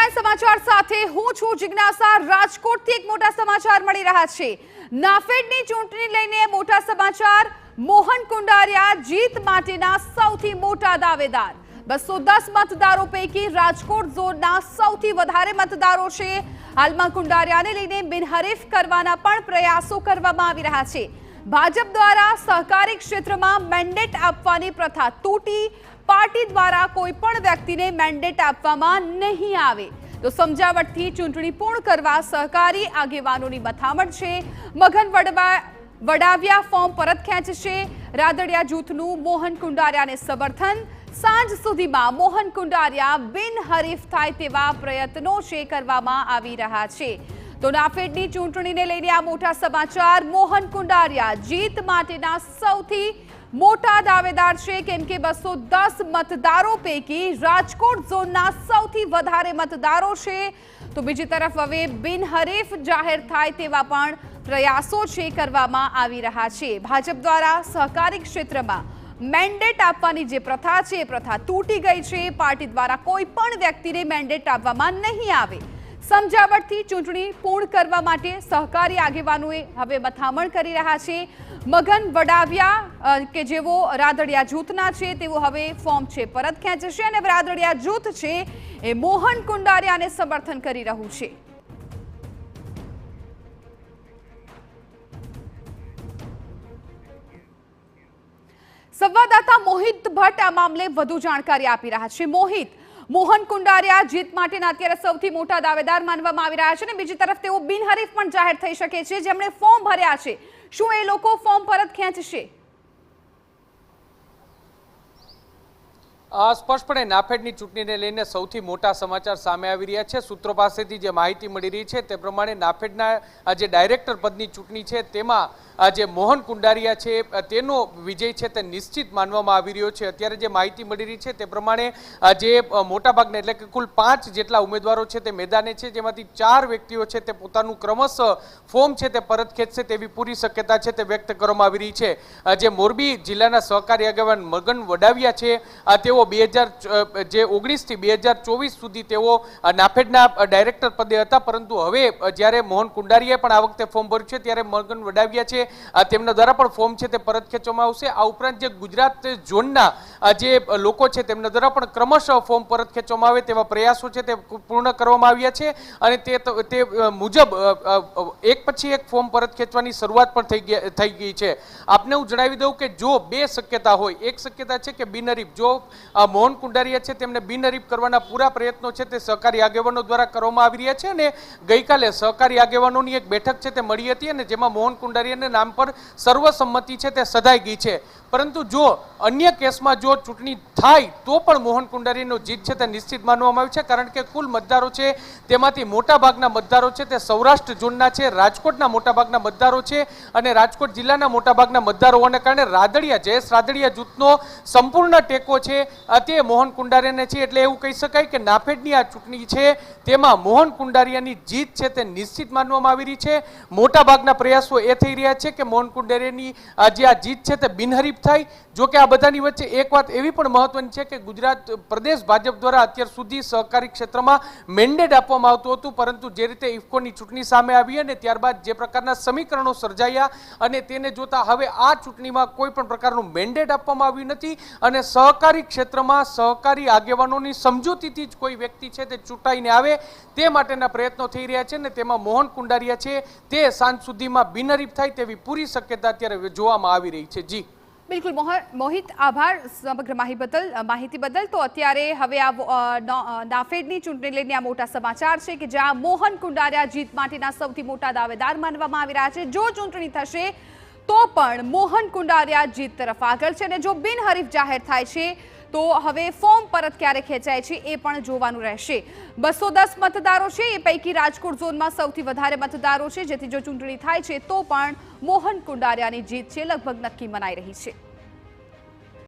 Headline સમાચાર સાથે હું છું જિજ્ઞાસા। રાજકોટથી એક મોટા સમાચાર મળી રહ્યા છે। નાફેડની ચૂંટણી લઈને મોટા સમાચાર। મોહન કુંડારિયા જીત માટેના સૌથી મોટા દાવેદાર। 210 મતદારો પૈકી રાજકોટ ઝોનના સૌથી વધારે મતદારો છે। હાલમાં કુંડારિયાને લઈને બિનહરીફ કરવાના પણ પ્રયાસો કરવામાં આવી રહ્યા છે। ભાજપ દ્વારા સહકારી ક્ષેત્રમાં મેન્ડેટ આપવાની પ્રથા તૂટી। પાર્ટી દ્વારા કોઈ પણ વ્યક્તિને મેન્ડેટ આપવામાં નહીં આવે તો સમજાવટથી ચૂંટણી પૂર્ણ કરવા સહકારી આગેવાનોની મથામણ છે। મગન વડાવિયા ફોર્મ પરત ખેંચશે। રાદડિયા જૂથનું મોહન કુંડારિયાને સમર્થન। સાંજ સુધીમાં મોહન કુંડારિયા બિનહરીફ થાય તેવા પ્રયત્નો કરવામાં આવી રહ્યા છે। તો નાફેડની ચૂંટણીને લઈને આ મોટા સમાચાર। મોહન કુંડારિયા જીત માટેના સૌથી મોટા દાવેદાર છે, કેમ કે 210 મતદારો પૈકી રાજકોટ ઝોનના સૌથી વધારે મતદારો છે। તો બીજી તરફ હવે બિનહરીફ જાહેર થાય તેવા પણ પ્રયાસો કરવામાં આવી રહ્યા છે। ભાજપ દ્વારા સહકારી ક્ષેત્રમાં મેન્ડેટ આપવાની જે પ્રથા છે એ પ્રથા તૂટી ગઈ છે। પાર્ટી દ્વારા કોઈ પણ વ્યક્તિને મેન્ડેટ આપવામાં નહીં આવે। સમજાવટથી ચૂંટણી પૂર્ણ કરવા માટે સહકારી આગેવાનોએ હવે મથામણ કરી રહ્યા છે। મગન વડાવિયા કે જેઓ રાદડિયા જૂથના છે તેઓ હવે ફોર્મ પરત ખેંચશે અને રાદડિયા જૂથ છે એ મોહન કુંડારિયાને સમર્થન કરી રહ્યું છે। સંવાદદાતા મોહિત ભટ્ટ આ મામલે વધુ જાણકારી આપી રહ્યા છે। મોહિત, મોહન કુંડારિયા જીત માટેના અત્યારે સૌથી મોટા દાવેદાર માનવામાં આવી રહ્યા છે અને બીજી તરફ તેઓ બિનહરીફ પણ જાહેર થઈ શકે છે જેમણે ફોર્મ ભર્યા છે। શું એ લોકો ફોર્મ પરત ખેંચશે? સ્પષ્ટપણે નાફેડની ચૂંટણીને લઈને સૌથી મોટા સમાચાર સામે આવી રહ્યા છે। સૂત્રો પાસેથી જે માહિતી મળી રહી છે તે પ્રમાણે નાફેડના જે ડાયરેક્ટર પદની ચૂંટણી છે તેમાં જે મોહન કુંડારિયા છે તેનો વિજય છે તે નિશ્ચિત માનવામાં આવી રહ્યો છે। અત્યારે જે માહિતી મળી રહી છે તે પ્રમાણે જે મોટાભાગના એટલે કે કુલ 5 જેટલા ઉમેદવારો છે તે મેદાને છે, જેમાંથી 4 વ્યક્તિઓ છે તે પોતાનું ક્રમશઃ ફોર્મ છે તે પરત ખેંચશે તેવી પૂરી શક્યતા છે તે વ્યક્ત કરવામાં આવી રહી છે। જે મોરબી જિલ્લાના સહકારી આગેવાન મગન વડાવિયા છે તેઓ 2019 થી 2024 સુધી તેઓ નાફેડના ડાયરેક્ટર પદે હતા, પરંતુ હવે જ્યારે મોહન કુંડારિયાએ પણ આ વખતે ફોર્મ ભર્યું છે ત્યારે મગન વડાવિયા છે તેમના દ્વારા પણ ફોર્મ છે તે પરત ખેંચવામાં આવશે। આ ઉપરાંત જે ગુજરાત ઝોનના જે લોકો છે તેમના દ્વારા પણ ક્રમશઃ ફોર્મ પરત ખેંચવામાં આવે તેવા પ્રયાસો છે તે પૂર્ણ કરવામાં આવ્યા છે અને તે મુજબ એક પછી એક ફોર્મ પરત ખેંચવાની શરૂઆત પણ થઈ ગઈ છે। આપને હું જણાવી દઉં કે જો 2 શક્યતા હોય, એક શક્યતા છે કે બિનહરીફ, જો મોહન કુંડારિયા છે તેમને બિનહરીફ કરવાના પૂરા પ્રયત્નો છે તે સહકારી આગેવાનો દ્વારા કરવામાં આવી રહ્યા છે અને ગઈકાલે સહકારી આગેવાનોની એક બેઠક છે તે મળી હતી અને જેમાં મોહન કુંડારિયાના નામ પર સર્વસંમતિ છે તે સધાઈ ગઈ છે। પરંતુ જો અન્ય કેસમાં જો ચૂંટણી થાય તો પણ મોહન કુંડારિયાનો જીત છે તે નિશ્ચિત માનવામાં આવે છે, કારણ કે કુલ મતદારો છે તેમાંથી મોટા ભાગના મતદારો છે તે સૌરાષ્ટ્ર ઝોનના છે, રાજકોટના મોટા ભાગના મતદારો છે અને રાજકોટ જિલ્લાના મોટા ભાગના મતદારો હોવાને કારણે જયેશ રાદડિયા જૂથનો સંપૂર્ણ ટેકો છે તે મોહન કુંડારિયાને છે। એટલે એવું કહી શકાય કે નાફેડની આ ચૂંટણી છે તેમાં મોહન કુંડારિયાની જીત છે તે નિશ્ચિત માનવામાં આવી રહી છે। મોટા ભાગના પ્રયાસો એ થઈ રહ્યા છે કે મોહન કુંડારિયાની જે આ જીત છે તે બિનહરીફ થાય। જો કે આ બધાની વચ્ચે એક વાત એવી પણ મહત્વની છે કે ગુજરાત પ્રદેશ ભાજપ દ્વારા અત્યાર સુધી સહકારી ક્ષેત્રમાં મેન્ડેટ આપવામાં આવતું હતું, પરંતુ જે રીતે ઇફકોની ચૂંટણી સામે આવી અને ત્યારબાદ જે પ્રકારના સમીકરણો સર્જાયા અને તેને જોતા હવે આ ચૂંટણીમાં કોઈ પણ પ્રકારનું મેન્ડેટ આપવામાં આવ્યું નથી અને સહકારી ક્ષેત્રમાં સહકારી આગેવાનોની સમજૂતીથી જ કોઈ વ્યક્તિ છે તે ચૂંટાઈને આવે તે માટેના પ્રયત્નો થઈ રહ્યા છે અને તેમાં મોહન કુંડારિયા છે તે સાંજ સુધીમાં બિનહરીફ થાય તેવી પૂરી શક્યતા અત્યારે જોવામાં આવી રહી છે। જી બિલકુલ મોહિત, આભાર સમગ્ર માહિતી બદલ। તો અત્યારે હવે આ નાફેડની ચૂંટણી લઈને આ મોટા સમાચાર છે કે જ્યાં મોહન કુંડારિયા જીત માટેના સૌથી મોટા દાવેદાર માનવામાં આવી રહ્યા છે। જો ચૂંટણી થશે તો પણ મોહન કુંડારિયા જીત તરફ આગળ છે અને જો બિનહરીફ જાહેર થાય છે તો હવે ફોર્મ પરત ક્યારે ખેંચાય છે એ પણ જોવાનું રહેશે। 210 મતદારો છે એ પૈકી રાજકોટ ઝોનમાં સૌથી વધારે મતદારો છે, જેથી જો ચૂંટણી થાય છે તો પણ મોહન કુંડારિયાની જીત છે લગભગ નક્કી મનાઈ રહી છે।